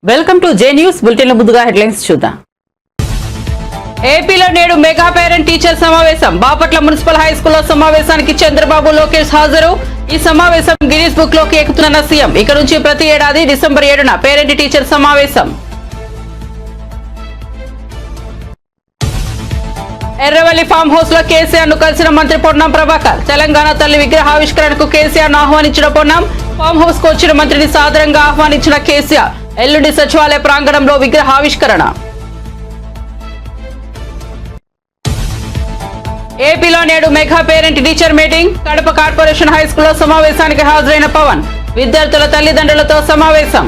Welcome to J news bulletin. ముందుగా headlines చూద్దాం. ఏపీలో నేడు మెగా పేరెంట్ టీచర్ సమావేశం. బాపట్ల మున్సిపల్ హై స్కూల్లో సమావేశానికి చంద్రబాబు, లోకేష్ హాజరు. ఈ సమావేశం గిన్నీస్ బుక్ లోకి ఎక్కుతున్న సీఎం. ఇక నుంచి ప్రతి ఏడాది డిసెంబర్ 7న పేరెంట్ టీచర్ సమావేశం. ఎర్రవల్లి ఫామ్ హౌస్ లో కేసీఆర్ ను కలిసిన మంత్రి పొన్నం ప్రభాకర్. తెలంగాణ తల్లి విగ్రహావిష్కరణకు కేసీఆర్ ను ఆహ్వానించిన పొన్నం. ఫామ్ హౌస్ కు వచ్చిన మంత్రిని సాదరంగా ఆహ్వానించిన కేసీఆర్. ఎల్లుండి సచివాలయ ప్రాంగణంలో విగ్రహావిష్కరణ. ఏపీలో నేడు mega parent teacher meeting. Kadapa corporation high స్కూల్లో సమావేశానికి హాజరైన పవన్. విద్యార్థుల తల్లిదండ్రులతో సమావేశం.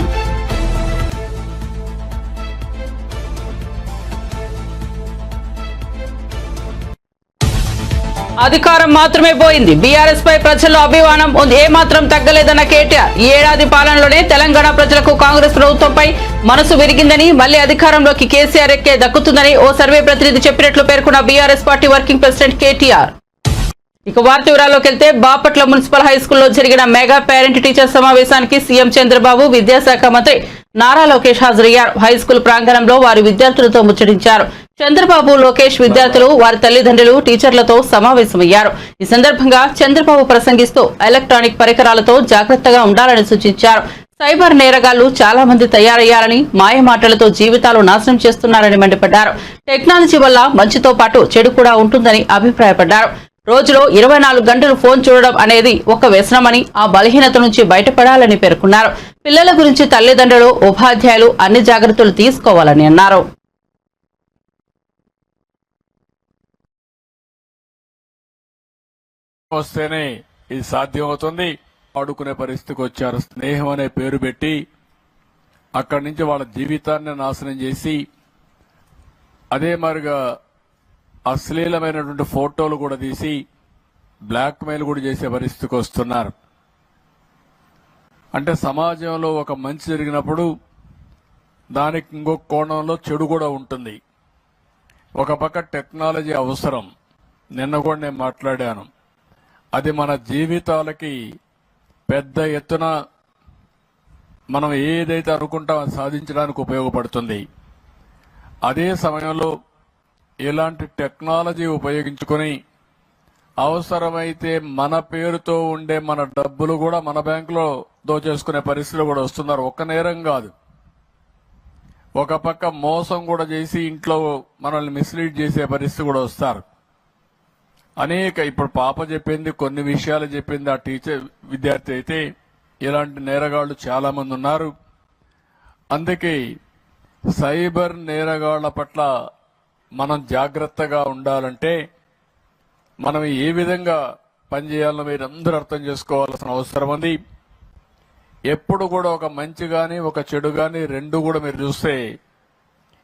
అధికారం మాత్రమే పోయింది. బీఆర్ఎస్ పై ప్రజల్లో అభిమానం ఏమాత్రం తగ్గలేదన్న కేటీఆర్. ఈ ఏడాది పాలనలోనే తెలంగాణ ప్రజలకు కాంగ్రెస్ ప్రభుత్వంపై మనసు విరిగిందని, మళ్లీ అధికారంలోకి కేసీఆర్ ఎక్కే దక్కుతుందని ఓ సర్వే ప్రతినిధి చెప్పినట్లు పేర్కొన్న BRS party working president KTR. ఇక వార్త వివరాల్లోకి వెళ్తే, బాపట్ల మున్సిపల్ హై స్కూల్లో జరిగిన మెగా పేరెంట్ టీచర్ సమావేశానికి సీఎం చంద్రబాబు, విద్యాశాఖ మంత్రి నారా లోకేష్ హాజరయ్యారు. హై స్కూల్ ప్రాంగణంలో వారి విద్యార్థులతో ముచ్చటించారు. చంద్రబాబు, లోకేష్ విద్యార్థులు, వారి తల్లిదండ్రులు, టీచర్లతో సమావేశమయ్యారు. ఈ సందర్భంగా చంద్రబాబు ప్రసంగిస్తూ ఎలక్ట్రానిక్ పరికరాలతో జాగ్రత్తగా ఉండాలని సూచించారు. సైబర్ నేరగాళ్లు చాలా మంది తయారయ్యారని, మాయమాటలతో జీవితాలు నాశనం చేస్తున్నారని మండిపడ్డారు. టెక్నాలజీ వల్ల మంచితో పాటు చెడు కూడా ఉంటుందని అభిప్రాయపడ్డారు. రోజులో 24 గంటలు ఫోన్ చూడడం అనేది ఒక వ్యసనమని, ఆ బలహీనత నుంచి బయటపడాలని పేర్కొన్నారు. పిల్లల గురించి తల్లిదండ్రులు, ఉపాధ్యాయులు అన్ని జాగ్రత్తలు తీసుకోవాలని అన్నారు. వస్తేనే ఇది సాధ్యమవుతుంది. ఆడుకునే పరిస్థితికి వచ్చారు. స్నేహం అనే పేరు పెట్టి అక్కడి నుంచి వాళ్ళ జీవితాన్ని నాశనం చేసి, అదే మరిగా అశ్లీలమైనటువంటి ఫోటోలు కూడా తీసి బ్లాక్ మెయిల్ కూడా చేసే పరిస్థితికి వస్తున్నారు. అంటే సమాజంలో ఒక మంచి జరిగినప్పుడు దానికి ఇంకొక కోణంలో చెడు కూడా ఉంటుంది. ఒక పక్క టెక్నాలజీ అవసరం. నిన్న కూడా నేను మాట్లాడాను. అది మన జీవితాలకి పెద్ద ఎత్తున మనం ఏదైతే అనుకుంటామో అది సాధించడానికి ఉపయోగపడుతుంది. అదే సమయంలో ఇలాంటి టెక్నాలజీ ఉపయోగించుకొని అవసరమైతే మన పేరుతో ఉండే మన డబ్బులు కూడా మన బ్యాంకులో దోచేసుకునే పరిస్థితులు కూడా వస్తున్నారు. ఒక్క నేరం కాదు, ఒక పక్క మోసం కూడా చేసి ఇంట్లో మనల్ని మిస్లీడ్ చేసే పరిస్థితి కూడా వస్తారు. ఇప్పుడు పాప చెప్పింది, కొన్ని విషయాలు చెప్పింది ఆ టీచర్ విద్యార్థి అయితే, ఇలాంటి నేరగాళ్లు చాలా మంది ఉన్నారు. అందుకే సైబర్ నేరగాళ్ల పట్ల మనం జాగ్రత్తగా ఉండాలంటే మనం ఏ విధంగా పనిచేయాలో మీరందరూ అర్థం చేసుకోవాల్సిన అవసరం ఉంది. ఎప్పుడు కూడా ఒక మంచి గాని ఒక చెడు గాని రెండు కూడా మీరు చూస్తే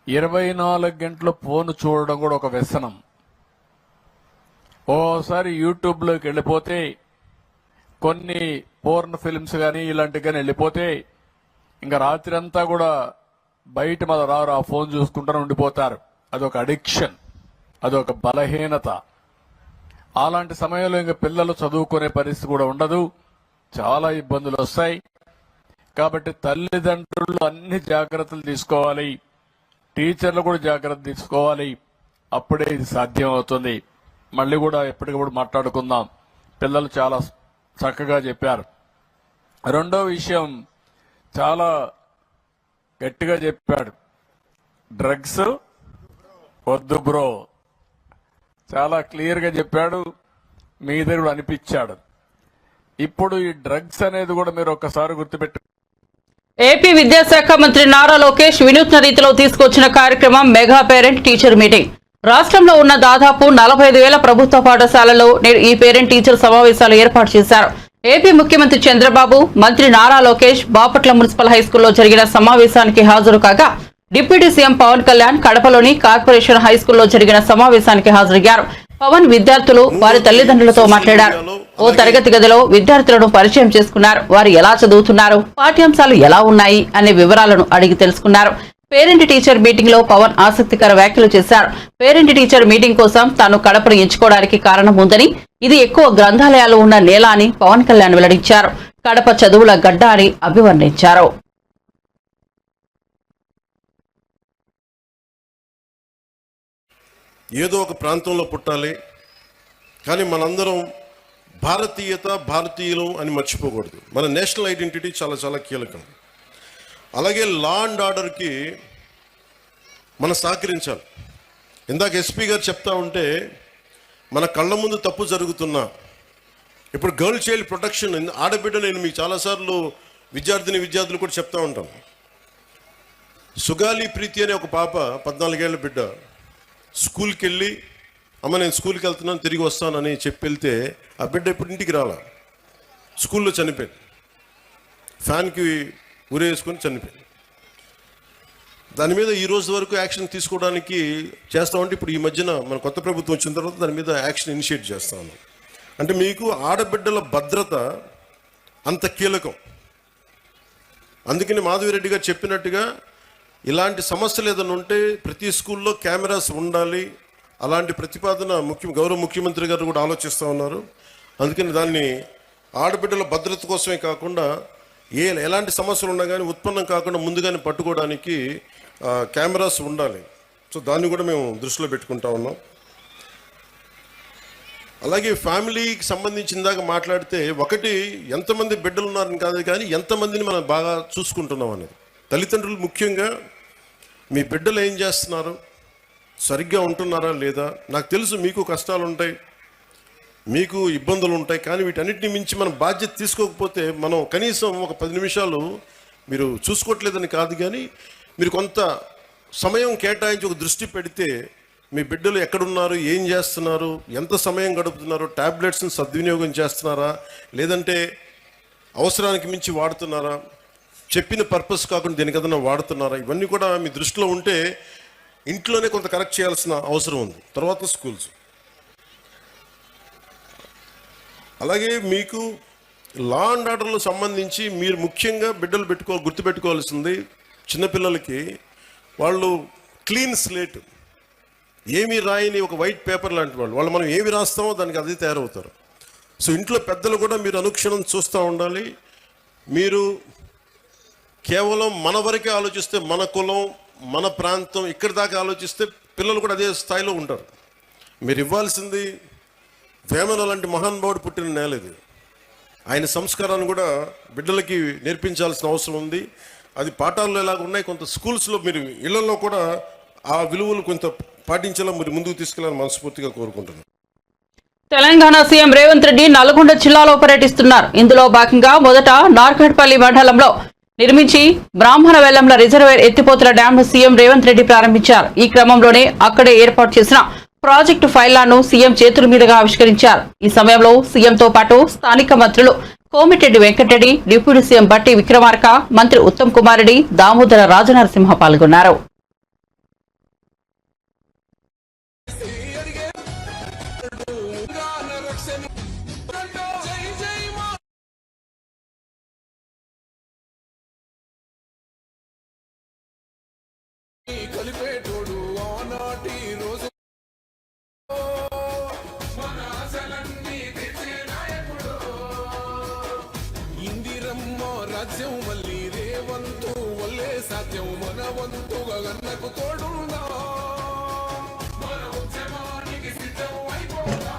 24 గంటలు ఫోన్ చూడడం కూడా ఒక వ్యసనం. ఓసారి యూట్యూబ్లోకి వెళ్ళిపోతే కొన్ని పోర్న్ ఫిల్మ్స్ కానీ ఇలాంటివి కానీ వెళ్ళిపోతే ఇంకా రాత్రి అంతా కూడా బయట మన రారు, ఆ ఫోన్ చూసుకుంటూ ఉండిపోతారు. అదొక అడిక్షన్, అదొక బలహీనత. అలాంటి సమయంలో ఇంకా పిల్లలు చదువుకునే పరిస్థితి కూడా ఉండదు, చాలా ఇబ్బందులు వస్తాయి. కాబట్టి తల్లిదండ్రులు అన్ని జాగ్రత్తలు తీసుకోవాలి, టీచర్లు కూడా జాగ్రత్త తీసుకోవాలి. అప్పుడే ఇది సాధ్యం అవుతుంది. మళ్ళీ కూడా ఎప్పటికప్పుడు మాట్లాడుకుందాం. పిల్లలు చాలా చక్కగా చెప్పారు. రెండో విషయం చాలా గట్టిగా చెప్పాడు, డ్రగ్స్ వద్దు బ్రో. చాలా క్లియర్ గా చెప్పాడు, మీ దగ్గర కూడా అనిపించాడు. ఇప్పుడు ఈ డ్రగ్స్ అనేది కూడా మీరు ఒక్కసారి గుర్తుపెట్టు. ఏపీ విద్యాశాఖ మంత్రి నారా లోకేష్ వినూత్న రీతిలో తీసుకొచ్చిన కార్యక్రమం మెగా పేరెంట్ టీచర్ మీటింగ్. రాష్ట్రంలో ఉన్న దాదాపు 45,000 ప్రభుత్వ పాఠశాలల్లో నేడు ఈ పేరెంట్ టీచర్ సమావేశాలు ఏర్పాటు చేశారు. ఏపీ ముఖ్యమంత్రి చంద్రబాబు, మంత్రి నారా లోకేష్ బాపట్ల మున్సిపల్ హైస్కూల్లో జరిగిన సమావేశానికి హాజరు కాగా, డిప్యూటీ సీఎం పవన్ కళ్యాణ్ కడపలోని కార్పొరేషన్ హైస్కూల్లో జరిగిన సమావేశానికి హాజరయ్యారు. పవన్ విద్యార్థులు, వారి తల్లిదండ్రులతో మాట్లాడారు. ఓ తరగతి గదిలో విద్యార్థులను పరిచయం చేసుకున్నారు. వారు ఎలా చదువుతున్నారు, పాఠ్యాంశాలు ఎలా ఉన్నాయి అనే వివరాలను అడిగి తెలుసుకున్నారు. పేరెంట్ టీచర్ మీటింగ్ లో పవన్ ఆసక్తికర వ్యాఖ్యలు చేశారు. పేరెంట్ టీచర్ మీటింగ్ కోసం తాను కడపను ఎంచుకోవడానికి కారణం ఉందని, ఇది ఎక్కువ గ్రంథాలయాలు ఉన్న నేల అని పవన్ కళ్యాణ్ వెల్లడించారు. కడప చదువుల గడ్డ అని అభివర్ణించారు. ఏదో ఒక ప్రాంతంలో పుట్టాలి, కానీ మనందరం భారతీయులు అని మర్చిపోకూడదు. మన నేషనల్ ఐడెంటిటీ చాలా చాలా కీలకం. అలాగే లా అండ్ ఆర్డర్కి మనం సహకరించాలి. ఇందాక ఎస్పీ గారు చెప్తా ఉంటే మన కళ్ళ ముందు తప్పు జరుగుతున్నా, ఇప్పుడు గర్ల్ చైల్డ్ ప్రొటెక్షన్, ఆడబిడ్డ, నేను మీకు చాలాసార్లు విద్యార్థులు కూడా చెప్తా ఉంటాను. సుగాలి ప్రీతి అనే ఒక పాప 14 ఏళ్ల బిడ్డ స్కూల్కి వెళ్ళి, అమ్మ నేను స్కూల్కి వెళ్తున్నాను తిరిగి వస్తానని చెప్పి వెళ్తే ఆ బిడ్డ ఇప్పుడు ఇంటికి రాలా, స్కూల్లో చనిపోయింది. ఫ్యాన్కి ఉరేసుకొని చనిపోయింది. దాని మీద ఈ రోజు వరకు యాక్షన్ తీసుకోవడానికి చేస్తామంటే ఇప్పుడు ఈ మధ్యన మన కొత్త ప్రభుత్వం వచ్చిన తర్వాత దాని మీద యాక్షన్ ఇనిషియేట్ చేస్తా ఉన్నాం. అంటే మీకు ఆడబిడ్డల భద్రత అంత కీలకం. అందుకని మాధవిరెడ్డి గారు చెప్పినట్టుగా ఇలాంటి సమస్యలు ఏదైనా ఉంటే ప్రతి స్కూల్లో కెమెరాస్ ఉండాలి. అలాంటి ప్రతిపాదన గౌరవ ముఖ్యమంత్రి గారు కూడా ఆలోచిస్తూ ఉన్నారు. అందుకని దాన్ని ఆడబిడ్డల భద్రత కోసమే కాకుండా ఎలాంటి సమస్యలు ఉన్నా కానీ ఉత్పన్నం కాకుండా ముందుగానే పట్టుకోవడానికి కెమెరాస్ ఉండాలి. సో దాన్ని కూడా మేము దృష్టిలో పెట్టుకుంటా ఉన్నాం. అలాగే ఫ్యామిలీకి సంబంధించిన దాకా మాట్లాడితే, ఒకటి ఎంతమంది బిడ్డలు ఉన్నారని కాదు, కానీ ఎంతమందిని మనం బాగా చూసుకుంటున్నాం అనేది. తల్లిదండ్రులు ముఖ్యంగా మీ బిడ్డలు ఏం చేస్తున్నారు, సరిగ్గా ఉంటున్నారా లేదా. నాకు తెలుసు మీకు కష్టాలు ఉంటాయి, మీకు ఇబ్బందులు ఉంటాయి, కానీ వీటన్నిటిని మించి మనం బాధ్యత తీసుకోకపోతే మనం కనీసం ఒక 10 నిమిషాలు మీరు చూసుకోవట్లేదని కాదు, కానీ మీరు కొంత సమయం కేటాయించి ఒక దృష్టి పెడితే మీ బిడ్డలు ఎక్కడున్నారు, ఏం చేస్తున్నారు, ఎంత సమయం గడుపుతున్నారు, ట్యాబ్లెట్స్ని సద్వినియోగం చేస్తున్నారా, లేదంటే అవసరానికి మించి వాడుతున్నారా, చెప్పిన పర్పస్ కాకుండా దేనికి ఏదైనా వాడుతున్నారా, ఇవన్నీ కూడా మీ దృష్టిలో ఉంటే ఇంట్లోనే కొంత కరెక్ట్ చేయాల్సిన అవసరం ఉంది. తర్వాత స్కూల్స్. అలాగే మీకు లా అండ్ ఆర్డర్లో సంబంధించి మీరు ముఖ్యంగా బిడ్డలు గుర్తుపెట్టుకోవాల్సింది, చిన్నపిల్లలకి వాళ్ళు క్లీన్ స్లేట్, ఏమీ రాయని ఒక వైట్ పేపర్ లాంటి వాళ్ళు మనం ఏమి రాస్తామో దానికి అదే తయారవుతారు. సో ఇంట్లో పెద్దలు కూడా మీరు అనుక్షణం చూస్తూ ఉండాలి. మీరు కేవలం మన వరకే ఆలోచిస్తే, మన కులం, మన ప్రాంతం, ఇక్కడి దాకా ఆలోచిస్తే పిల్లలు కూడా అదే స్థాయిలో ఉంటారు. మీరు ఇవ్వాల్సింది వేమన లాంటి మహానుభావుడు పుట్టిన నేల ఇది. ఆయన సంస్కారాన్ని కూడా బిడ్డలకి నేర్పించాల్సిన అవసరం ఉంది. అది పాఠాల్లో ఎలాగ ఉన్నాయి, కొంత స్కూల్స్లో మీరు ఇళ్లలో కూడా ఆ విలువలు కొంత పాటించేలా మీరు ముందుకు తీసుకెళ్లాలని మనస్ఫూర్తిగా కోరుకుంటున్నాను. తెలంగాణ సీఎం రేవంత్ రెడ్డి నల్గొండ జిల్లాలో పర్యటిస్తున్నారు. ఇందులో భాగంగా మొదట నార్కట్పల్లి మండలంలో నిర్మించి బ్రాహ్మణ వెల్లంల రిజర్వేర్ ఎత్తిపోతల డ్యాంను సీఎం రేవంత్ రెడ్డి ప్రారంభించారు. ఈ క్రమంలోనే అక్కడే ఏర్పాటు చేసిన ప్రాజెక్టు ఫైళ్లను సీఎం చేతుల మీదుగా ఆవిష్కరించారు. ఈ సమయంలో సీఎంతో పాటు స్థానిక మంత్రులు కోమిటిరెడ్డి వెంకటరెడ్డి, డిప్యూటీ సీఎం బట్టి విక్రమార్క, మంత్రి ఉత్తమ్ కుమార్ రెడ్డి, దామోదర రాజనరసింహ పాల్గొన్నారు. రాజ్యం మళ్ళీ రేవంతు వల్లే సాధ్యం మన వంతుగా గన్నకు తోడుందా మన ఉద్యమానికి సిద్ధం అయిపోతా.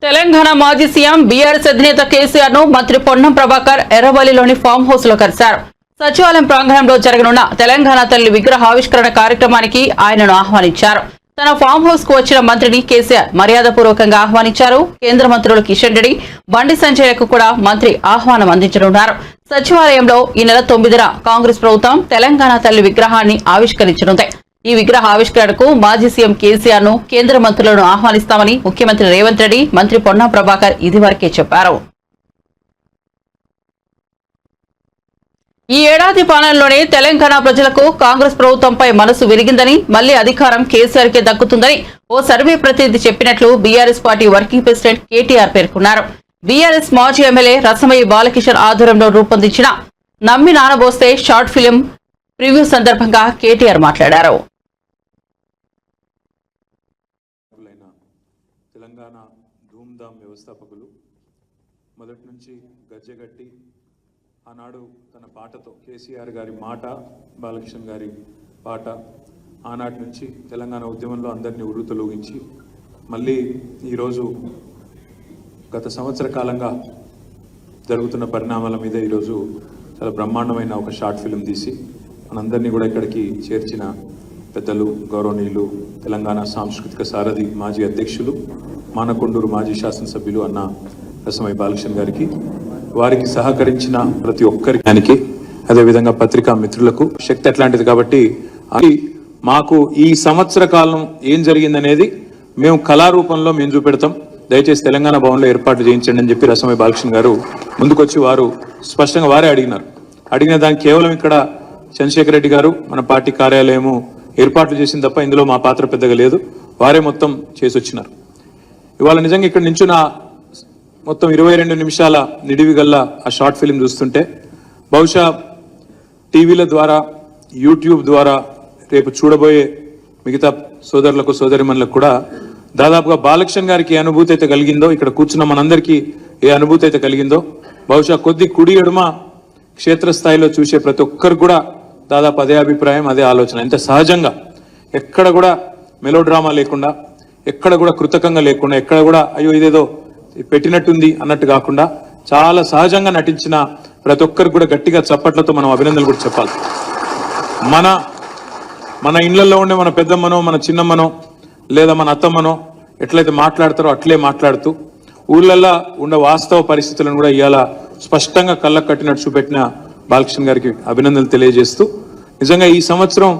తెలంగాణ మాజీ సీఎం బీఆర్ఎస్ అధినేత కేసీఆర్ ను మంత్రి పొన్నం ప్రభాకర్ ఎర్రవల్లిలోని ఫామ్ హౌస్ లో కలిశారు. సచివాలయం ప్రాంగణంలో జరగనున్న తెలంగాణ తల్లి విగ్రహ ఆవిష్కరణ కార్యక్రమానికి ఆయనను ఆహ్వానించారు. తన ఫామ్ హౌస్ కు వచ్చిన మంత్రిని కేసీఆర్ మర్యాదపూర్వకంగా ఆహ్వానించారు. కేంద్ర మంత్రులు కిషన్ రెడ్డి, బండి సంజయ్కు కూడా మంత్రి ఆహ్వానం అందించనున్నారు. సచివాలయంలో ఈ నెల 9న కాంగ్రెస్ ప్రభుత్వం తెలంగాణ తల్లి విగ్రహాన్ని ఆవిష్కరించనుంది. ఈ విగ్రహ ఆవిష్కరణకు మాజీ సీఎం కేసీఆర్ ను, కేంద్ర మంత్రులను ఆహ్వానిస్తామని ముఖ్యమంత్రి రేవంత్ రెడ్డి, మంత్రి పొన్నం ప్రభాకర్ ఇదివరకే చెప్పారు. ఈ ఏడాది పాలనలోనే తెలంగాణ ప్రజలకు కాంగ్రెస్ ప్రభుత్వంపై మనసు విరిగిందని, మళ్లీ అధికారం కేసీఆర్ కే దక్కుతుందని ఓ సర్వే ప్రతినిధి చెప్పినట్లు BRS party working president KTR పేర్కొన్నారు. బీఆర్ఎస్ మాజీ ఎమ్మెల్యే రసమయ్యి బాలకిషన్ ఆధ్వర్యంలో రూపొందించిన నమ్మి నానబోస్తే షార్ట్ ఫిలిం ప్రివ్యూ సందర్భంగా కేటీఆర్ మాట్లాడారు. తెలంగాణ ధూమ్ధామ్ వ్యవస్థాపకులు మొదటి నుంచి గజ్జెగట్టి ఆనాడు తన పాటతో కేసీఆర్ గారి మాట, బాలకృష్ణ గారి పాట, ఆనాటి నుంచి తెలంగాణ ఉద్యమంలో అందరినీ ఉర్రూతలూగించి మళ్ళీ ఈరోజు గత సంవత్సర కాలంగా జరుగుతున్న పరిణామాల మీద ఈరోజు చాలా బ్రహ్మాండమైన ఒక షార్ట్ ఫిల్మ్ తీసి మనందరినీ కూడా ఇక్కడికి చేర్చిన పెద్దలు, గౌరవనీయులు, తెలంగాణ సాంస్కృతిక సారథి మాజీ అధ్యక్షులు, మానకొండూరు మాజీ శాసనసభ్యులు అన్న రసమయ్య బాలకృష్ణ గారికి, వారికి సహకరించిన ప్రతి ఒక్కరికి, అదేవిధంగా పత్రికా మిత్రులకు శక్తి అట్లాంటిది కాబట్టి మాకు ఈ సంవత్సర కాలం ఏం జరిగిందనేది మేము కళారూపంలో మేము చూపెడతాం. దయచేసి తెలంగాణ భవన్లో ఏర్పాటు చేయించండి అని చెప్పి రసమయ్య బాలకృష్ణ గారు ముందుకొచ్చి వారు స్పష్టంగా వారే అడిగిన దానికి కేవలం ఇక్కడ చంద్రశేఖర్ రెడ్డి గారు మన పార్టీ కార్యాలయము ఏర్పాట్లు చేసింది తప్ప ఇందులో మా పాత్ర పెద్దగా లేదు. వారే మొత్తం చేసి వచ్చినారు. ఇవాళ నిజంగా ఇక్కడ నుంచి నా మొత్తం 22 నిమిషాల నిడివి గల్లా ఆ షార్ట్ ఫిలిం చూస్తుంటే బహుశా టీవీల ద్వారా, యూట్యూబ్ ద్వారా రేపు చూడబోయే మిగతా సోదరులకు, సోదరిమణులకు కూడా దాదాపుగా బాలకృష్ణ గారికి ఏ అనుభూతి అయితే కలిగిందో, ఇక్కడ కూర్చున్న మనందరికీ ఏ అనుభూతి అయితే కలిగిందో, బహుశా కొద్ది కుడి ఎడుమ క్షేత్రస్థాయిలో చూసే ప్రతి ఒక్కరు కూడా దాదాపు అదే అభిప్రాయం, అదే ఆలోచన. ఇంత సహజంగా, ఎక్కడ కూడా మెలో డ్రామా లేకుండా, ఎక్కడ కూడా కృతకంగా లేకుండా, ఎక్కడ కూడా అయ్యో ఇదేదో పెట్టినట్టుంది అన్నట్టు కాకుండా చాలా సహజంగా నటించిన ప్రతి ఒక్కరికి కూడా గట్టిగా చప్పట్లతో మనం అభినందనలు కూడా చెప్పాలి. మన ఇళ్లలో ఉండే మన పెద్దమ్మనో, మన చిన్నమ్మనో, లేదా మన అత్తమ్మనో ఎట్లయితే మాట్లాడతారో అట్లే మాట్లాడుతూ ఊళ్ళల్లో ఉండే వాస్తవ పరిస్థితులను కూడా ఇవాళ స్పష్టంగా కళ్ళకు కట్టినట్టు చూపెట్టిన బాలకృష్ణ గారికి అభినందనలు తెలియజేస్తూ, నిజంగా ఈ సంవత్సరం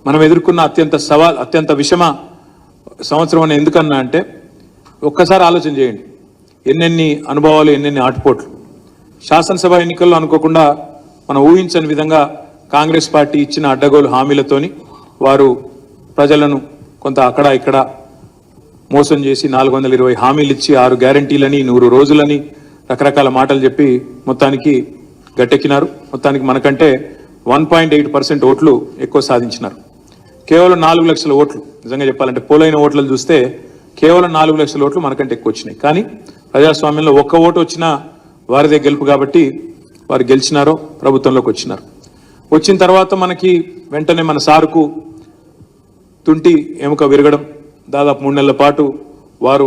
మనం ఎదుర్కొన్న అత్యంత విషమ సంవత్సరం అని ఎందుకన్నా అంటే ఒక్కసారి ఆలోచన చేయండి. ఎన్నెన్ని అనుభవాలు, ఎన్నెన్ని ఆటుపోట్లు. శాసనసభ ఎన్నికల్లో అనుకోకుండా మనం ఊహించని విధంగా కాంగ్రెస్ పార్టీ ఇచ్చిన అడ్డగోలు హామీలతోని వారు ప్రజలను కొంత అక్కడ ఇక్కడ మోసం చేసి 420 హామీలు ఇచ్చి 6 గ్యారంటీలని, 100 రోజులని రకరకాల మాటలు చెప్పి మొత్తానికి గట్టెక్కినారు. మొత్తానికి మనకంటే 1.8% ఓట్లు ఎక్కువ సాధించినారు. కేవలం 4 లక్షల ఓట్లు, నిజంగా చెప్పాలంటే పోలైన ఓట్లను చూస్తే కేవలం 4 లక్షల ఓట్లు మనకంటే ఎక్కువ వచ్చినాయి. కానీ ప్రజాస్వామ్యంలో ఒక్క ఓటు వచ్చినా వారిదే గెలుపు కాబట్టి వారు గెలిచినారో ప్రభుత్వంలోకి వచ్చినారు. వచ్చిన తర్వాత మనకి వెంటనే మన సారుకు తుంటి ఎముక విరగడం, దాదాపు 3 నెలల పాటు వారు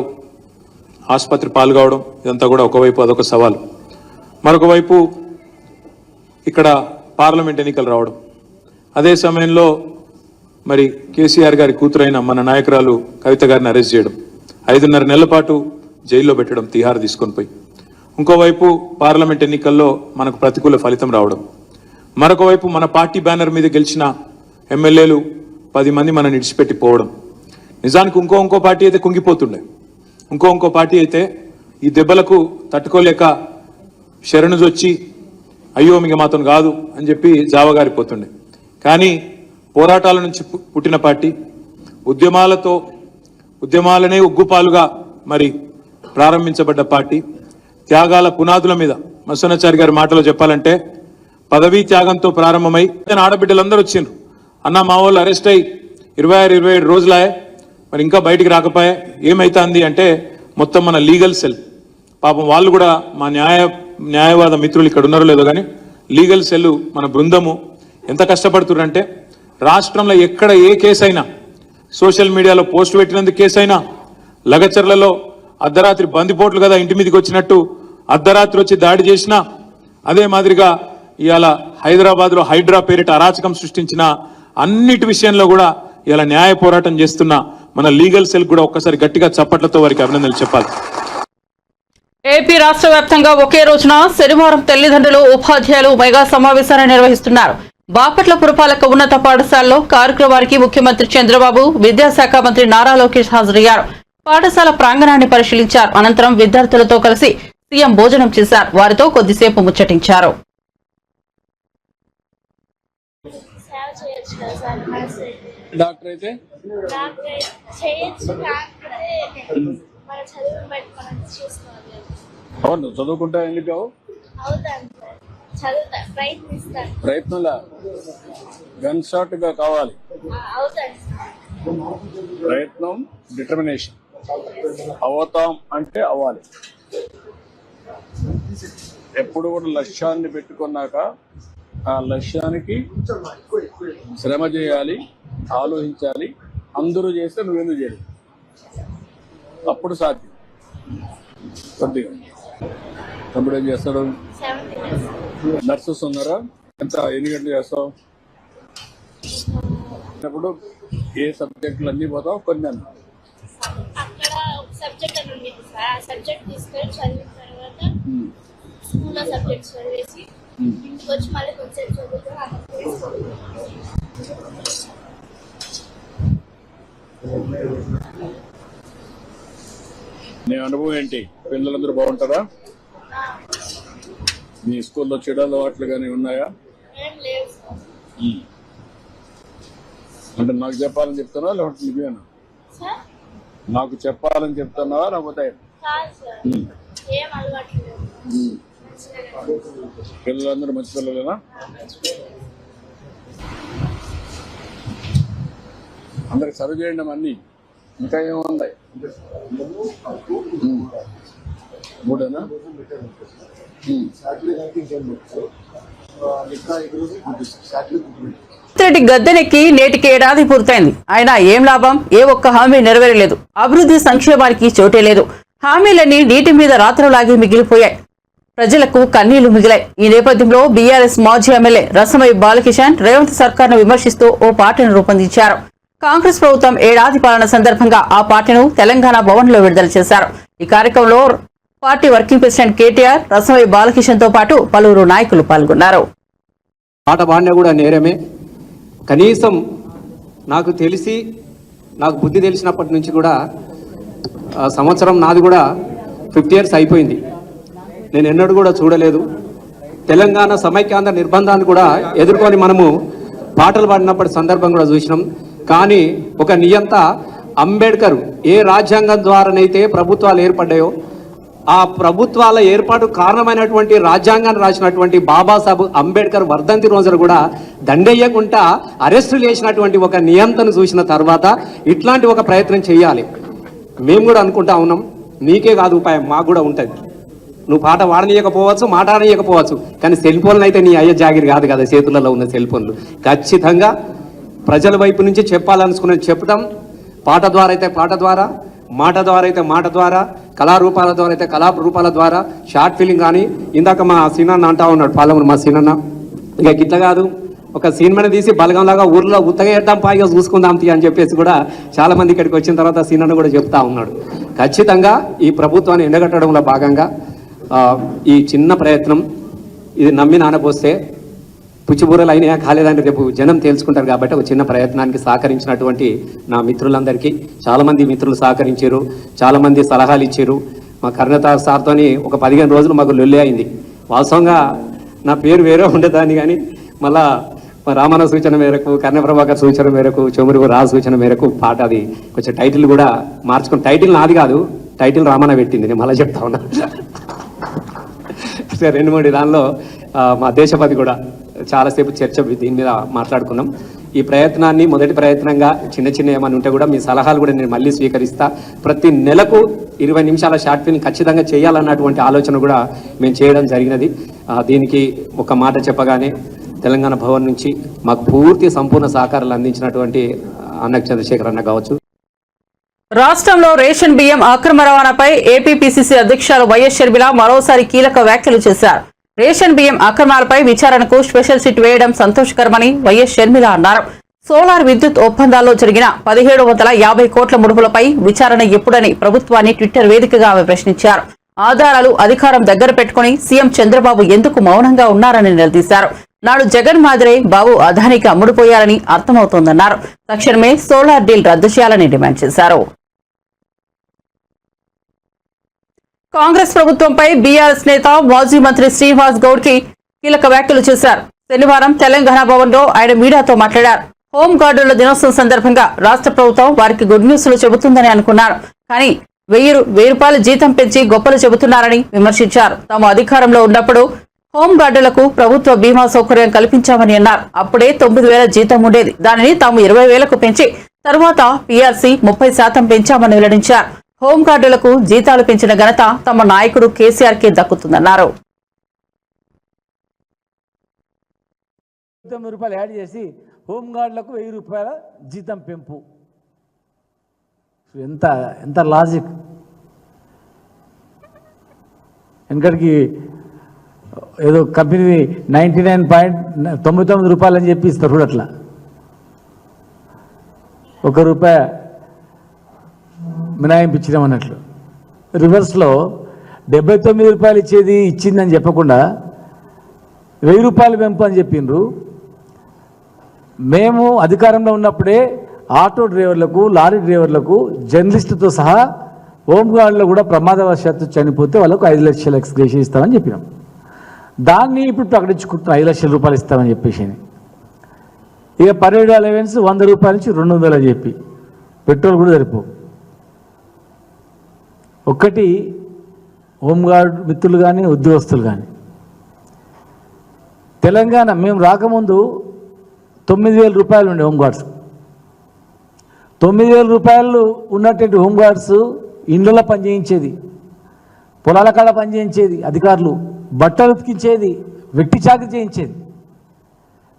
ఆసుపత్రి పాల్గొవడం, ఇదంతా కూడా ఒకవైపు అదొక సవాలు. మరొక వైపు ఇక్కడ పార్లమెంట్ ఎన్నికలు రావడం, అదే సమయంలో మరి కేసీఆర్ గారి కూతురైన మన నాయకురాలు కవిత గారిని అరెస్ట్ చేయడం, 5.5 నెలల పాటు జైల్లో పెట్టడం, తిహార్ తీసుకొని పోయి. ఇంకోవైపు పార్లమెంట్ ఎన్నికల్లో మనకు ప్రతికూల ఫలితం రావడం, మరొక వైపు మన పార్టీ బ్యానర్ మీద గెలిచిన ఎమ్మెల్యేలు 10 మంది మనం విడిచిపెట్టి పోవడం. నిజానికి ఇంకో పార్టీ అయితే కుంగిపోతుండే, ఇంకో పార్టీ అయితే ఈ దెబ్బలకు తట్టుకోలేక శరణుజొచ్చి అయ్యో మిగ మాత్రం కాదు అని చెప్పి జావగారిపోతుండే. కానీ పోరాటాల నుంచి పుట్టిన పార్టీ, ఉద్యమాలనే ఉగ్గుపాలుగా మరి ప్రారంభించబడ్డ పార్టీ, త్యాగాల పునాదుల మీద మత్స్యనాచారి గారి మాటలో చెప్పాలంటే పదవీ త్యాగంతో ప్రారంభమై ఆడబిడ్డలందరూ వచ్చిండ్రు. అన్న మా వాళ్ళు అరెస్ట్ అయ్యి 26-27 రోజులాయే, మరి ఇంకా బయటికి రాకపోయా, ఏమైతుంది అంటే మొత్తం మన లీగల్ సెల్, పాపం వాళ్ళు కూడా మా న్యాయవాద మిత్రులు ఇక్కడ ఉన్నారో లేదో కానీ లీగల్ సెల్ మన బృందము ఎంత కష్టపడుతున్నారంటే రాష్ట్రంలో ఎక్కడ ఏ కేసు అయినా, సోషల్ మీడియాలో పోస్ట్ పెట్టినందుకు కేసు అయినా, లగచర్లలో అర్ధరాత్రి బందిపోట్లు కదా ఇంటి మీదకి వచ్చినట్టు అర్ధరాత్రి వచ్చి దాడి చేసినా, అదే మాదిరిగా ఇవాళ హైదరాబాద్లో హైడ్రా పేరిట అరాచకం సృష్టించిన అన్నిటి విషయంలో కూడా ఇలా న్యాయ పోరాటం చేస్తున్న మన లీగల్ సెల్ కూడా ఒక్కసారి గట్టిగా చప్పట్లతో వారికి అభినందనలు చెప్పాలి. ఏపీ రాష్ట్ర వ్యాప్తంగా ఒకే రోజున శనివారం తల్లిదండ్రులు, ఉపాధ్యాయులు మెగా సమావేశాన్ని నిర్వహిస్తున్నారు. బాపట్ల పురపాలక ఉన్నత పాఠశాలలో కార్యక్రమానికి ముఖ్యమంత్రి చంద్రబాబు, విద్యాశాఖ మంత్రి నారా లోకేష్ హాజరయ్యారు. పాఠశాల ప్రాంగణాన్ని పరిశీలించారు. అనంతరం విద్యార్థులతో కలిసి సీఎం భోజనం చేశారు. వారితో కొద్దిసేపు ముచ్చటించారు. డాక్టర్ అయితే అవును, చదువుకుంటా ఎందుకు ప్రయత్నంలా గన్ షాట్ గా కావాలి. ప్రయత్నం, డిటర్మినేషన్. అవుతాం అంటే అవ్వాలి. ఎప్పుడు కూడా లక్ష్యాన్ని పెట్టుకున్నాక ఆ లక్ష్యానికి శ్రమ చేయాలి, ఆలోచించాలి. అందరూ చేస్తే నువ్వెందుకు చేయలేదు? అప్పుడు సాధ్యం. కొద్దిగా తమ్ముడు ఏం చేస్తాడు? నర్సెస్ ఉన్నారా? ఎన్ని గంటలు చేస్తావు? అప్పుడు ఏ సబ్జెక్టులు అన్నీ పోతావు? కొన్ని అన్నా అక్కడ ఒక సబ్జెక్ట్ అని ఉండేది సార్. ఆ సబ్జెక్ట్ తీసుకొని చదివిన తర్వాత స్కూల్లో సబ్జెక్ట్స్ చదివేసి ఇంటికి వచ్చి మళ్ళీ కొంచెం చదువుతాం. నీ అనుభవం ఏంటి? పిల్లలందరూ బాగుంటారా? మీ స్కూల్లో చెడు అలవాట్లు కానీ ఉన్నాయా? ఏం లేవు సార్. అంటే నాకు చెప్పాలని చెప్తున్నావా లేకపోతే నిజమేనా? సార్ నాకు చెప్పాలని చెప్తున్నావా లేకపోతే? కాదు సార్, ఏం అలవాట్లు లేవు. పిల్లలందరూ మంచి పిల్లలేనా? అందరికి సర్వ్ చేయండి అన్నీ. ఇంకా ఏమున్నాయి? మూడేనా? రెడ్డి గద్దెనెక్కి నేటికి ఏడాది పూర్తయింది. అయినా ఏం లాభం? ఏ ఒక్క హామీ నెరవేరలేదు. అభివృద్ధి సంక్షేమానికి చోటే లేదు. హామీలన్నీ నీటి మీద రాత్రులాగి మిగిలిపోయాయి. ప్రజలకు కన్నీళ్లు మిగిలాయి. ఈ నేపథ్యంలో బీఆర్ఎస్ మాజీ ఎమ్మెల్యే రసమై బాలకిషన్ రేవంత్ సర్కార్ను విమర్శిస్తూ ఓ పాటను రూపొందించారు. కాంగ్రెస్ ప్రభుత్వం ఏడాది పాలన సందర్భంగా ఆ పాటను తెలంగాణ భవన్ లో విడుదల చేశారు. ఈ కార్యక్రమంలో party working president KTR, Rasamayi Balakishan తో పాటు పలువురు నాయకులు పాల్గొన్నారు. పాట పాడినా కూడా నేరమే. కనీసం నాకు బుద్ధి తెలిసినప్పటి నుంచి కూడా సంవత్సరం నాది కూడా 50 years అయిపోయింది. నేను ఎన్నడూ కూడా చూడలేదు. తెలంగాణ సమైక్యాంధ్ర నిర్బంధాన్ని కూడా ఎదుర్కొని మనము పాటలు పాడినప్పటి సందర్భం కూడా చూసినాం. కానీ ఒక నియంత అంబేద్కర్ ఏ రాజ్యాంగం ద్వారానైతే ప్రభుత్వాలు ఏర్పడ్డాయో ఆ ప్రభుత్వాల ఏర్పాటు కారణమైనటువంటి రాజ్యాంగాన్ని రాసినటువంటి బాబాసాహెబ్ అంబేద్కర్ వర్ధంతి రోజున కూడా దండెయ్యకుండా అరెస్టులు చేసినటువంటి ఒక నియంతను చూసిన తర్వాత ఇట్లాంటి ఒక ప్రయత్నం చేయాలి. మేము కూడా అనుకుంటా ఉన్నాం. నీకే కాదు ఉపాయం, మాకు కూడా ఉంటుంది. నువ్వు పాట వాడనీయకపోవచ్చు, మాట్లాడనీయకపోవచ్చు, కానీ సెల్ ఫోన్లు అయితే నీ అయ్యే జాగిరి కాదు కదా. చేతులలో ఉన్న సెల్ ఫోన్లు ఖచ్చితంగా ప్రజల వైపు నుంచి చెప్పాలనుకున్నది చెప్తాం. పాట ద్వారా అయితే పాట ద్వారా, మాట ద్వారా అయితే మాట ద్వారా, కళారూపాల ద్వారా అయితే కళారూపాల ద్వారా, షార్ట్ ఫిలిం కానీ ఇందాక మా సీనన్న అంటా ఉన్నాడు, పాలమూరు మా సీనన్న, ఇక గిట్ల కాదు ఒక సినిమాని తీసి బలగంలాగా ఊర్లో ఉత్తగా వేద్దాం, పాయిగా చూసుకుందాం అని చెప్పేసి కూడా చాలా మంది ఇక్కడికి వచ్చిన తర్వాత సీనన్న కూడా చెప్తా ఉన్నాడు. ఖచ్చితంగా ఈ ప్రభుత్వాన్ని ఎండగట్టడంలో భాగంగా ఈ చిన్న ప్రయత్నం ఇది నమ్మి నానపోస్తే పుచ్చిబూరలు అయినా కాలేదని రేపు జనం తెలుసుకుంటారు. కాబట్టి ఒక చిన్న ప్రయత్నానికి సహకరించినటువంటి నా మిత్రులందరికీ, చాలామంది మిత్రులు సహకరించారు, చాలామంది సలహాలు ఇచ్చారు. మా కర్ణత సార్తోని ఒక 15 రోజులు మాకు లొల్లి అయింది. వాస్తవంగా నా పేరు వేరే ఉండేదాన్ని, కానీ మళ్ళా రామన్న సూచన మేరకు, కర్ణప్రభాకర్ సూచన మేరకు, చొమురు రాజు సూచన మేరకు పాట అది కొంచెం టైటిల్ కూడా మార్చుకుని, టైటిల్ నాది కాదు, టైటిల్ రామన్న పెట్టింది. నేను మళ్ళీ చెప్తా ఉన్నా. 2-3 దానిలో మా దేశపతి కూడా చాలాసేపు చర్చ దీని మీద మాట్లాడుకున్నాం. ఈ ప్రయత్నాన్ని మొదటి ప్రయత్నంగా చిన్న చిన్న ఏమైనా ఉంటే కూడా మీ సలహాలు కూడా నేను మళ్ళీ స్వీకరిస్తా. ప్రతి నెలకు 20 నిమిషాల షార్ట్ ఫిల్మ్ ఖచ్చితంగా చేయాలన్నటువంటి ఆలోచన కూడా మేము చేయడం జరిగినది. దీనికి ఒక మాట చెప్పగానే తెలంగాణ భవన్ నుంచి మాకు పూర్తి సంపూర్ణ సహకారాలు అందించినటువంటి అన్న చంద్రశేఖర్ అన్న కావచ్చు. రాష్ట్రంలో రేషన్ బియ్యం అక్రమ రవాణాపై ఏపీపీసీసీ అధ్యక్షురాలు వైఎస్ షర్మిల మరోసారి కీలక వ్యాఖ్యలు చేశారు. రేషన్ బియ్యం అక్రమాలపై విచారణకు స్పెషల్ సిట్ వేయడం సంతోషకరమని వైఎస్ షర్మిల అన్నారు. సోలార్ విద్యుత్ ఒప్పందాల్లో జరిగిన 1750 కోట్ల ముడుపులపై విచారణ ఎప్పుడని ప్రభుత్వాన్ని ట్విట్టర్ వేదికగా ఆమె ప్రశ్నించారు. ఆధారాలు, అధికారం దగ్గర పెట్టుకుని సీఎం చంద్రబాబు ఎందుకు మౌనంగా ఉన్నారని నిలదీశారు. నాడు జగన్ మాదిరే బాబు అదానికి అమ్ముడుపోయారని అర్థమవుతోందన్నారు. తక్షణమే సోలార్ డీల్ రద్దు చేయాలని డిమాండ్ చేశారు. కాంగ్రెస్ ప్రభుత్వంపై బీఆర్ఎస్ నేత మాజీ మంత్రి శ్రీనివాస్ గౌడ్ కి కీలక వ్యాఖ్యలు చేశారు. శనివారం తెలంగాణ భవన్ లో ఆయన మీడియాతో మాట్లాడారు. హోంగార్డుల దినోత్సవం సందర్భంగా రాష్ట్ర ప్రభుత్వం వారికి గుడ్ న్యూస్లు చెబుతుందని అనుకున్నారు. కానీ 1000 రూపాయలు జీతం పెంచి గొప్పలు చెబుతున్నారని విమర్శించారు. తాము అధికారంలో ఉన్నప్పుడు హోంగార్డులకు ప్రభుత్వ బీమా సౌకర్యం కల్పించామని అన్నారు. అప్పుడే 9,000 జీతం ఉండేది. దానిని తాము 20,000కు పెంచి తర్వాత పీఆర్సీ 30% పెంచామని వెల్లడించారు. హోంగార్డులకు జీతాలు పెంచిన ఘనత తమ నాయకుడు కేసీఆర్ కే దక్కుతుందన్నారు. 9 రూపాయలు యాడ్ చేసి హోంగార్డులకు 1000 రూపాయల జీతం పెంపు. ఎంత ఎంత లాజిక్. వెనకడికి ఏదో కంపెనీ 99.99 రూపాయలు అని చెప్పి ఇస్తారు అట్లా, ₹1 మినాయింపించడం అన్నట్లు. రివర్స్లో 79 రూపాయలు ఇచ్చిందని చెప్పకుండా 1000 రూపాయలు పెంపు అని చెప్పిండ్రు. మేము అధికారంలో ఉన్నప్పుడే ఆటో డ్రైవర్లకు, లారీ డ్రైవర్లకు, జర్నలిస్టుతో సహా హోంగార్డులో కూడా ప్రమాదవశాత్తు చనిపోతే వాళ్ళకు 5 లక్షల ఎక్స్గ్రేషన్ ఇస్తామని చెప్పినాం. దాన్ని ఇప్పుడు ప్రకటించుకుంటున్నాం 5 లక్షల రూపాయలు ఇస్తామని చెప్పేసి. ఇక పరేడ్ అలవెన్స్ 100 రూపాయల నుంచి 200 అని చెప్పి పెట్రోల్ కూడా సరిపో. ఒక్కటి హోంగార్డ్ మిత్రులు కానీ ఉద్యోగస్తులు కానీ, తెలంగాణ మేము రాకముందు 9,000 రూపాయలు ఉండే హోంగార్డ్స్. 9,000 రూపాయలు ఉన్నటువంటి హోంగార్డ్స్ ఇండ్లలో పనిచేయించేది, పొలాల కాడ పనిచేయించేది, అధికారులు బట్టలు ఉతికించేది, వెట్టి చాకరీ చేయించేది.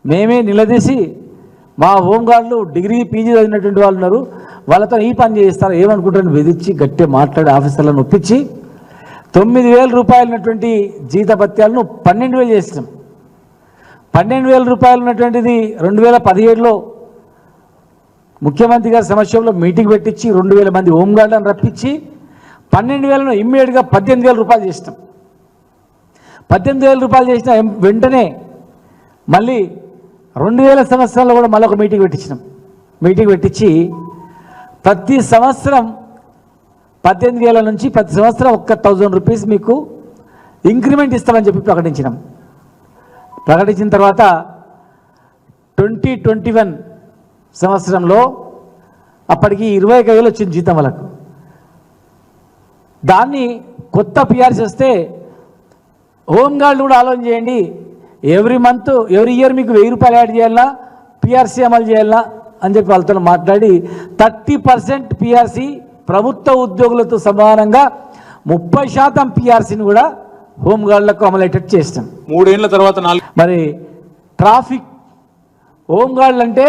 మేమే నిలదీసి మా హోంగార్డులు డిగ్రీ పీజీ చదివినటువంటి వాళ్ళు ఉన్నారు, వాళ్ళతో ఈ పని చేయిస్తారు ఏమనుకుంటారని బెదిరించి గట్టిగా మాట్లాడి ఆఫీసర్లను ఒప్పించి 9,000 రూపాయలు ఉన్నటువంటి జీతభత్యాలను 12,000 చేసినాం. 12,000 రూపాయలు ఉన్నటువంటిది 2017లో ముఖ్యమంత్రి గారి సమక్షంలో మీటింగ్ పెట్టించి 2,000 మంది హోంగార్డులను రప్పించి 12,000ను ఇమ్మీడియట్గా 18,000 రూపాయలు చేసినాం. 18,000 రూపాయలు చేసిన వెంటనే మళ్ళీ 2000 సంవత్సరాల్లో కూడా మళ్ళీ ఒక మీటింగ్ పెట్టించినాం. మీటింగ్ పెట్టించి ప్రతి సంవత్సరం 18,000 నుంచి ప్రతి సంవత్సరం 1,000 రూపీస్ మీకు ఇంక్రిమెంట్ ఇస్తామని చెప్పి ప్రకటించినాం. ప్రకటించిన తర్వాత 2021 సంవత్సరంలో అప్పటికి 21,000 వచ్చింది జీతం వాళ్ళకు. దాన్ని కొత్త పిఆర్సీ వస్తే హోంగార్డులు కూడా ఆలోచన చేయండి, ఎవ్రీ ఇయర్ మీకు 1000 రూపాయలు యాడ్ చేయాలా, పిఆర్సీ అమలు చేయాలా అని చెప్పి వాళ్ళతో మాట్లాడి 30% పిఆర్సీ ప్రభుత్వ ఉద్యోగులతో సమానంగా 30% పిఆర్సీని కూడా హోంగార్డులకు అమలయ్యేటట్టు చేస్తాం. 3 ఏళ్ల తర్వాత మరి ట్రాఫిక్ హోంగార్డులు అంటే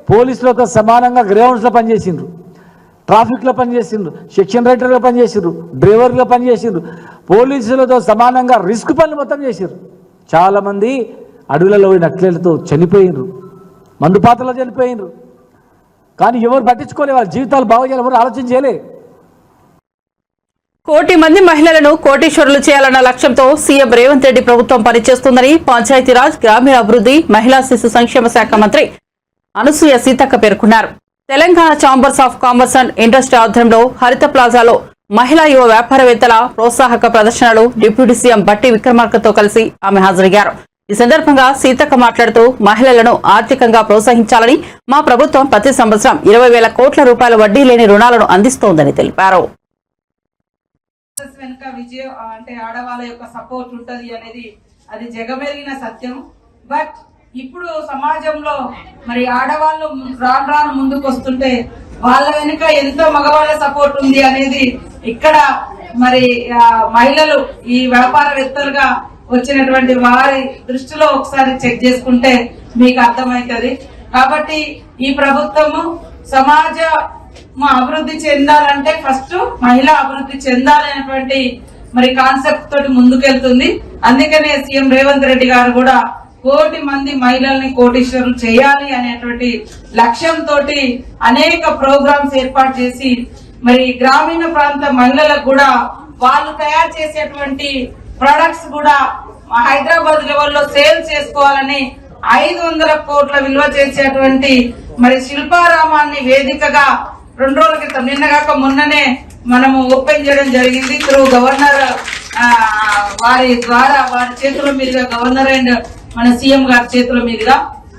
పోలీసులతో సమానంగా గ్రౌండ్స్లో పనిచేసిండ్రు, ట్రాఫిక్లో పనిచేసిండ్రు, సెక్షన్ రైటర్గా పనిచేసిండ్రు, డ్రైవర్గా పనిచేసిండ్రు, పోలీసులతో సమానంగా రిస్క్ పనులు మొత్తం చేసిండ్రు. చాలామంది అడవులలో పోయి నక్సలైట్లతో చనిపోయినరు, మందుపాతలో చనిపోయినరు. కానీ ఎవరు పట్టించుకోలే, వాళ్ళ జీవితాలు బాగు చేయాలి, ఎవరు ఆలోచన చేయలే. 1 కోటి మంది మహిళలను కోటీశ్వరులు చేయాలన్న లక్ష్యంతో సీఎం రేవంత్ రెడ్డి ప్రభుత్వం పనిచేస్తుందని పంచాయతీరాజ్, గ్రామీణాభివృద్ధి, మహిళా శిశు సంక్షేమ శాఖ మంత్రి అనసూయ సీతక్క పేర్కొన్నారు. Telangana chambers of commerce and industry ఆధ్వర్యంలో హరిత ప్లాజాలో మహిళా యువ వ్యాపారవేత్తల ప్రోత్సాహక ప్రదర్శనలు డిప్యూటీ సీఎం బట్టి విక్రమార్కతో కలిసి ఆమె హాజరయ్యారు. ఈ సందర్భంగా సీతక్క మాట్లాడుతూ మహిళలను ఆర్థికంగా ప్రోత్సహించాలని మా ప్రభుత్వం ప్రతి సంవత్సరం 20,000 కోట్ల రూపాయల వడ్డీ లేని రుణాలను అందిస్తోందని తెలిపారు. వెనుక విజయం అంటే ఆడవాళ్ళ యొక్క సపోర్ట్ ఉంటది అనేది అది జగమెరిగిన సత్యం. బట్ ఇప్పుడు సమాజంలో మరి ఆడవాళ్ళు రాను ముందుకు వస్తుంటే వాళ్ళ వెనుక ఎంతో మగవాళ్ళ సపోర్ట్ ఉంది అనేది ఇక్కడ మరి మహిళలు ఈ వ్యాపారవేత్తలుగా వచ్చినటువంటి వారి దృష్టిలో ఒకసారి చెక్ చేసుకుంటే మీకు అర్థమవుతుంది. కాబట్టి ఈ ప్రభుత్వము సమాజ అభివృద్ధి చెందాలంటే ఫస్ట్ మహిళా అభివృద్ధి చెందాలనేటువంటి మరి కాన్సెప్ట్ తోటి ముందుకెళ్తుంది. అందుకనే సీఎం రేవంత్ రెడ్డి గారు కూడా 1 కోటి మంది మహిళల్ని కోటీశ్వరులు చేయాలి అనేటువంటి లక్ష్యంతో అనేక ప్రోగ్రామ్స్ ఏర్పాటు చేసి మరి గ్రామీణ ప్రాంత మహిళలకు కూడా వాళ్ళు తయారు చేసేటువంటి ప్రొడక్ట్స్ కూడా హైదరాబాద్ లెవెల్లో సేల్ చేసుకోవాలని 500 కోట్ల విలువ చేసేటువంటి మరి శిల్పారామాన్ని వేదికగా 2 రోజుల క్రితం నిన్నగాక మొన్ననే మనము ఓపెన్ చేయడం జరిగింది. త్రూ గవర్నర్ వారి ద్వారా వారి చేతుల మీదుగా గవర్నర్ అండ్ మన సీఎం గారి చేతుల మీదుగా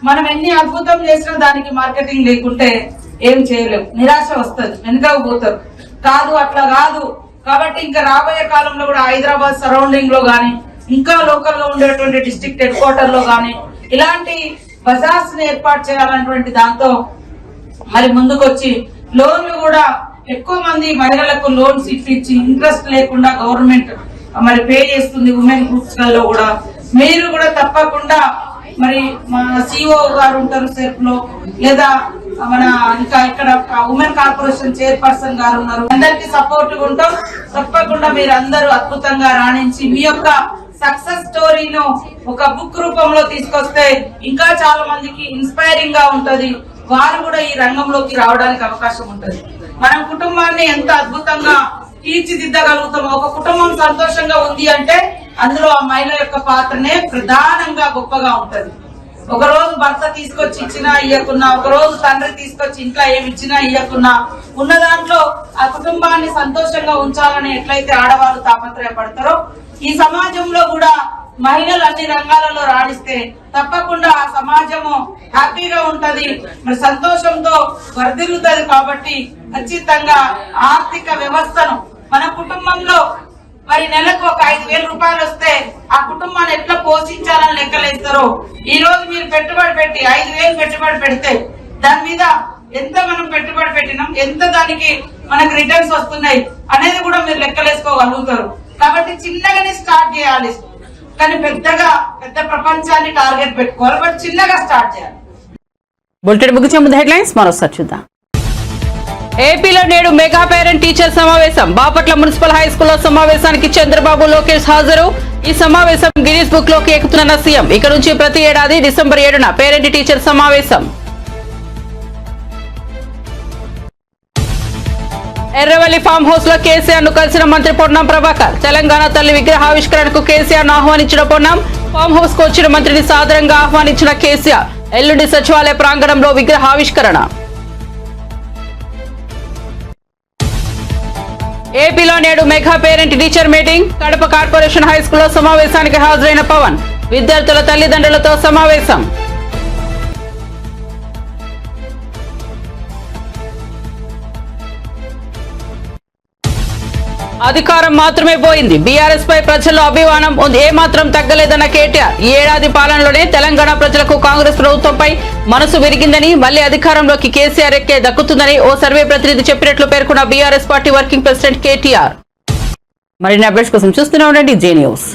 మనం ఎన్ని అద్భుతం చేసినా దానికి మార్కెటింగ్ లేకుంటే ఏం చేయలేము, నిరాశ వస్తుంది, వెనుకకు పోతారు. కాదు అట్లా కాదు. కాబట్టి ఇంకా రాబోయే కాలంలో కూడా హైదరాబాద్ సరౌండింగ్ లో గానీ ఇంకా లోకల్ గా ఉండేటువంటి డిస్ట్రిక్ట్ హెడ్ క్వార్టర్ లో గానీ ఇలాంటి బజార్స్ ని ఏర్పాటు చేయాలన్నటువంటి దాంతో మరి ముందుకొచ్చి లోన్లు కూడా ఎక్కువ మంది మహిళలకు లోన్స్ ఇప్పించి ఇంట్రెస్ట్ లేకుండా గవర్నమెంట్ మరి పే చేస్తుంది. ఉమెన్ గ్రూప్స్ లలో కూడా మీరు కూడా తప్పకుండా మరి మా సిఓ గారు ఉంటారు సెర్ప్ లో, లేదా మన ఇంకా ఇక్కడ ఉమెన్ కార్పొరేషన్ చైర్పర్సన్ గారు ఉన్నారు. అందరికి సపోర్ట్ ఉంటాం. తప్పకుండా మీరు అందరూ అద్భుతంగా రాణించి మీ యొక్క సక్సెస్ స్టోరీను ఒక బుక్ రూపంలో తీసుకొస్తే ఇంకా చాలా మందికి ఇన్స్పైరింగ్ గా ఉంటది. వారు కూడా ఈ రంగంలోకి రావడానికి అవకాశం ఉంటది. మనం కుటుంబాన్ని ఎంత అద్భుతంగా తీర్చిదిద్దగలుగుతామో, ఒక కుటుంబం సంతోషంగా ఉంది అంటే అందులో ఆ మహిళ యొక్క పాత్రనే ప్రధానంగా గొప్పగా ఉంటది. ఒక రోజు భర్త తీసుకొచ్చి ఇచ్చినా ఇయ్యకున్నా, ఒక రోజు తండ్రి తీసుకొచ్చి ఇంట్లో ఏమి ఇచ్చినా ఇయ్యకున్నా, ఉన్న దాంట్లో ఆ కుటుంబాన్ని సంతోషంగా ఉంచాలని ఎట్లయితే ఆడవాళ్ళు తాపత్రయపడతారో, ఈ సమాజంలో కూడా మహిళలు అన్ని రంగాలలో రాణిస్తే తప్పకుండా ఆ సమాజము హ్యాపీగా ఉంటది, మరి సంతోషంతో వర్ధిల్లుతుంది. కాబట్టి ఖచ్చితంగా ఆర్థిక వ్యవస్థను మన కుటుంబంలో మరి నెలకు ఒక 5,000 రూపాయలు వస్తే ఆ కుటుంబాన్ని ఎట్లా పోషించాలని లెక్కలేస్తారో, ఈ రోజు మీరు పెట్టుబడి పెట్టి 5,000 పెట్టుబడి పెడితే దాని మీద ఎంత మనం పెట్టుబడి పెట్టినాం, ఎంత దానికి మనకు రిటర్న్స్ వస్తున్నాయి అనేది కూడా మీరు లెక్కలేసుకోగలుగుతారు. కాబట్టి చిన్నగానే స్టార్ట్ చేయాలి, కానీ పెద్ద ప్రపంచాన్ని టార్గెట్ పెట్టుకోవాలి, బట్ చిన్నగా స్టార్ట్ చేయాలి. బులెటిన్ ముగించే ముందు హెడ్లైన్స్ మరోసారి చూద్దాం. ఏపీలో నేడు మెగా పేరెంట్ టీచర్ సమావేశం. బాపట్ల మున్సిపల్ హై స్కూల్లో సమావేశానికి చంద్రబాబు, లోకేష్ హాజరు. ఈ సమావేశం గిన్నీస్ బుక్ లోకి ఎక్కుతున్న సీఎం. ఇక నుంచి ప్రతి ఏడాది డిసెంబర్ 7న పేరెంట్ టీచర్ సమావేశం. ఎర్రవల్లి ఫామ్ హౌస్ లో కేసీఆర్ ను కలిసిన మంత్రి పొన్నం ప్రభాకర్. తెలంగాణ తల్లి విగ్రహావిష్కరణకు కేసీఆర్ ను ఆహ్వానించిన పొన్నం. ఫామ్ హౌస్ కు వచ్చిన మంత్రిని సాదరంగా ఆహ్వానించిన కేసీఆర్. ఎల్లుండి సచివాలయ ప్రాంగణంలో విగ్రహావిష్కరణ. ఏపీలో నేడు mega parent teacher meeting. Kadapa corporation high స్కూల్లో సమావేశానికి హాజరైన పవన్. విద్యార్థుల తల్లిదండ్రులతో సమావేశం. అధికారం మాత్రమే పోయింది, బీఆర్ఎస్ పై ప్రజల్లో అభిమానం ఏమాత్రం తగ్గలేదన్న కేటీఆర్. ఈ ఏడాది పాలనలోనే తెలంగాణ ప్రజలకు కాంగ్రెస్ ప్రభుత్వంపై మనసు విరిగిందని, మళ్లీ అధికారంలోకి కేసీఆర్ ఎక్కే దక్కుతుందని ఓ సర్వే ప్రతినిధి చెప్పినట్లు పేర్కొన్న BRS party working president KTR. మరిన్ని అప్డేట్స్ కోసం చూస్తూనే ఉండండి జే న్యూస్.